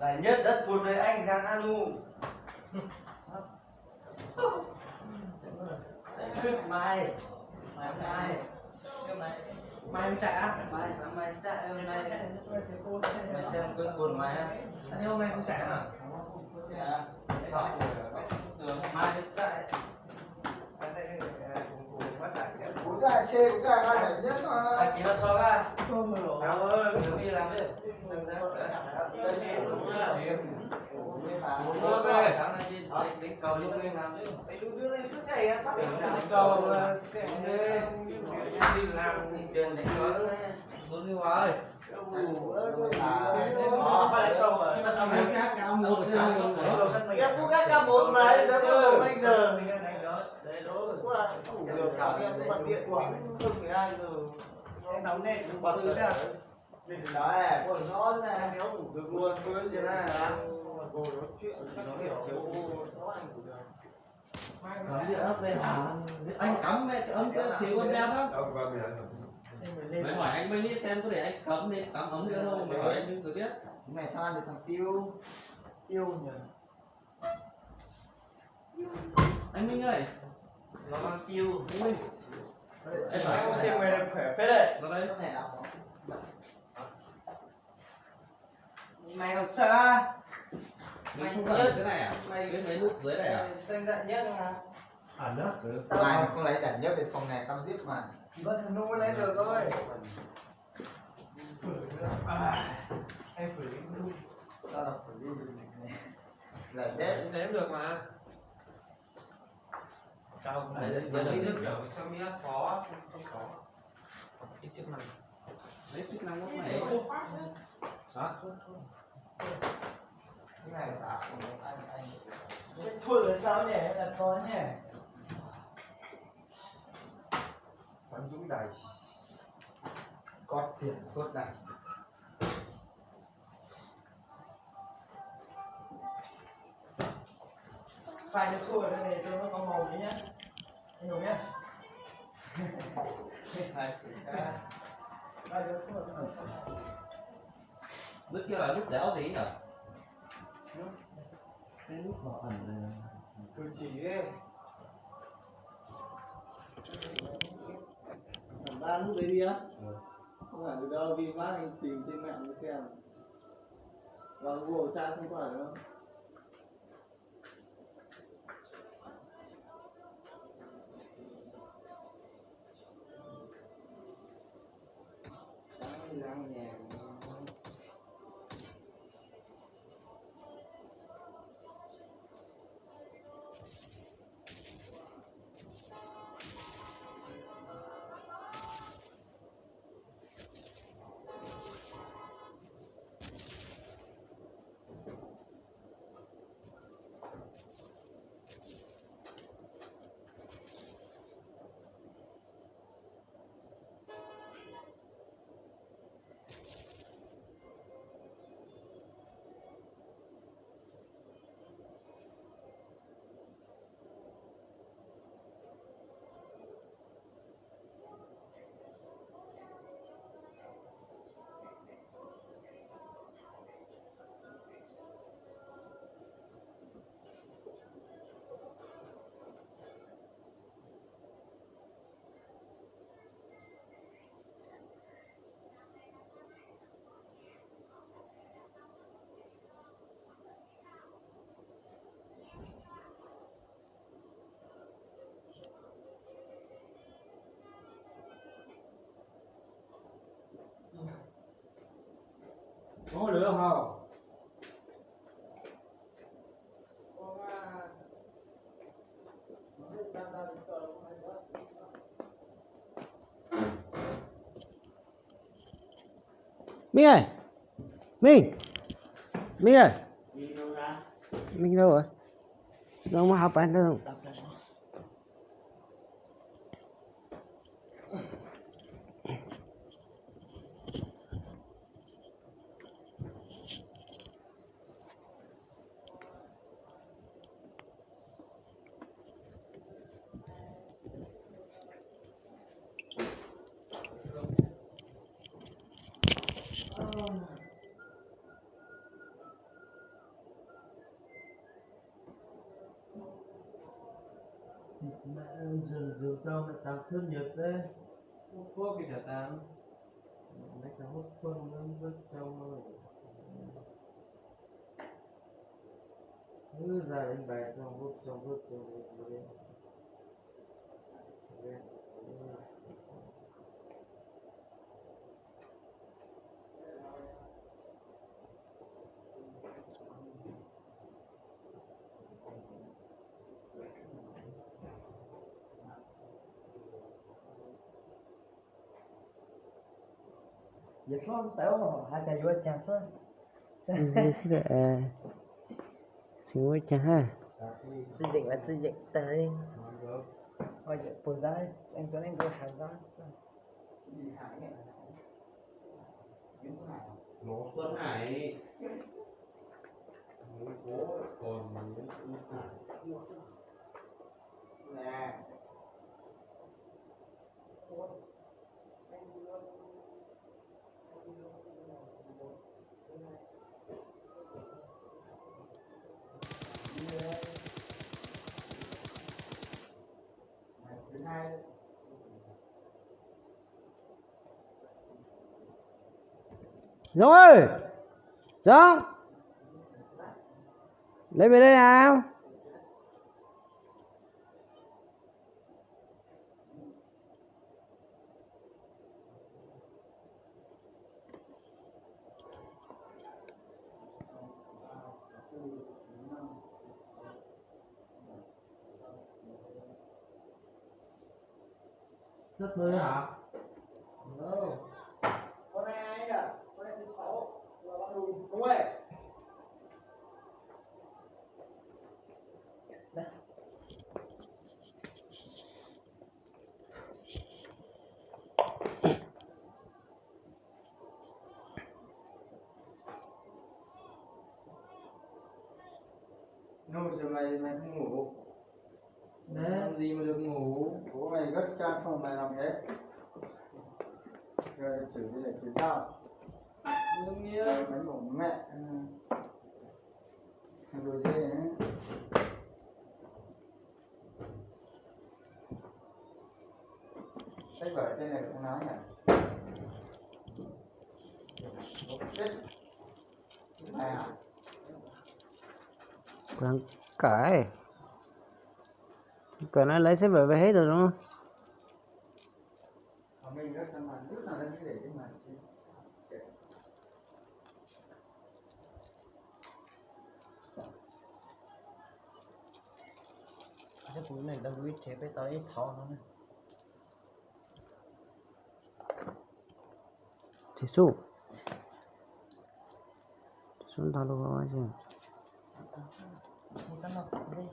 Giải nhất đất thuộc về anh Giang Anu. Mai mai chạy á? Mai sáng mai chạy hôm nay. Mày xem cái quần mày á. Thế hôm nay không chạy à? Mai chạy. Cũng ra chê cũng ra ai giải nhất mà. Anh ký vào xóa ra. Nào ơi, nhiều đi làm đi. Sáng nay đi đánh cầu đi nguyên làm đi. Đưa lên suốt ngày á, bắt Đánh cầu đi làm tiền đánh cầu muốn đi hóa ơi. Em cũng các ca một mà giờ có bây giờ được cả em bật điện của không 12 giờ Em đóng nét bật từ ra mình nói này còn ngon này nếu ngủ được luôn cứ thế này cô nói chuyện nó hiểu nó anh của được Cấm địa ấp đây hả? Anh cấm mẹ ấm cái thiếu con đeo đó. Mày hỏi anh mới biết xem có để anh cấm đi cấm ấm nữa không? Mày hỏi anh mới biết. này sao ăn được thằng tiêu nhỉ Anh Minh ơi. nó mang tiêu. Anh Minh. em xem mày làm khỏe phết đấy Vào đây. này nào Mày còn xa. Mày không cần cái này à? Mày cái mấy nút dưới này à? danh dạng nhất mà. Hẳn đó. tao mà không lấy giải nhất về phòng này tao giết mà có thằng nu lấy được thôi Em phải tao đọc phải đi lời đếp đếm được mà. Không, Đấy, lấy nước kiểu sao mi khó không có cái chức năng. Đấy chức năng lúc này. Hả? cái này tạo anh Thôi là sao nhỉ? Là có nhỉ? bắn dũng đầy có tiền tốt này Phải được khô ở đây này cho nó có màu đấy nhá. Anh hiểu nhá. Phải được khô ở đây. Nút kia là nút đéo gì nhỉ? Cái nút bảo ẩn này. cử chỉ ấy làm ba lúc đấy đi á không phải từ đâu vì mát anh tìm trên mạng mới xem vào Google tra xem có phải không Đang nhà. Có lửa không? Minh ơi, Minh ơi, Minh đâu rồi? Đâu mà học bài đâu? dừng trong là tăng thân nhiệt đấy có cái trả tăng mấy cái hút phân nó rất trong rồi cứ ra đến bài trong hút Giờ nó tao hai tay vô chàng sơn. Ini sudah semua cah. Xây dựng là xây dựng tới. Bây giờ phụ giá anh có hàng đó. nó Xuân Hải nó cố còn những Xuân Hải Nè. Dũng ơi, Dũng, lấy về đây nào. rất mới hả? Con này ai nhỉ? Con này thứ 6 là bạn Đùi. Đúng rồi. Đâu giờ mày không ngủ? Đấy, làm gì mà được ngủ? Bố mày gất cha phòng mày làm thế. Rồi chửi đi để chửi tao. Đương nhiên. Mày ngủ mẹ. Đồ gì đấy. Sách vở trên này không nói nhỉ? Chết. Này à? Quảng cải. Còn nó lấy xếp về hết rồi đúng không? Mình rất là mà lúc nào lên để mà cái phụ này đâu biết chế với tới thọ nó. Tisu. Tisu tahu apa aja. Kita mau đây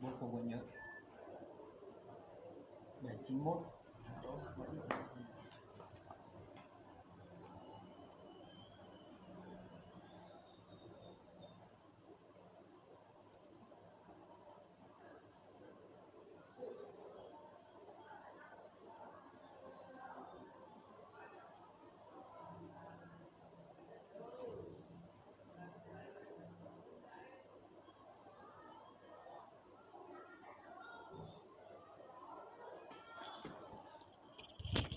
bố không có nhớ 791 Hãy subscribe cho kênh Ghiền Mì Gõ để không bỏ lỡ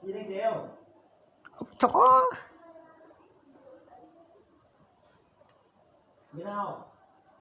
Gì đang treo? chó Biết không?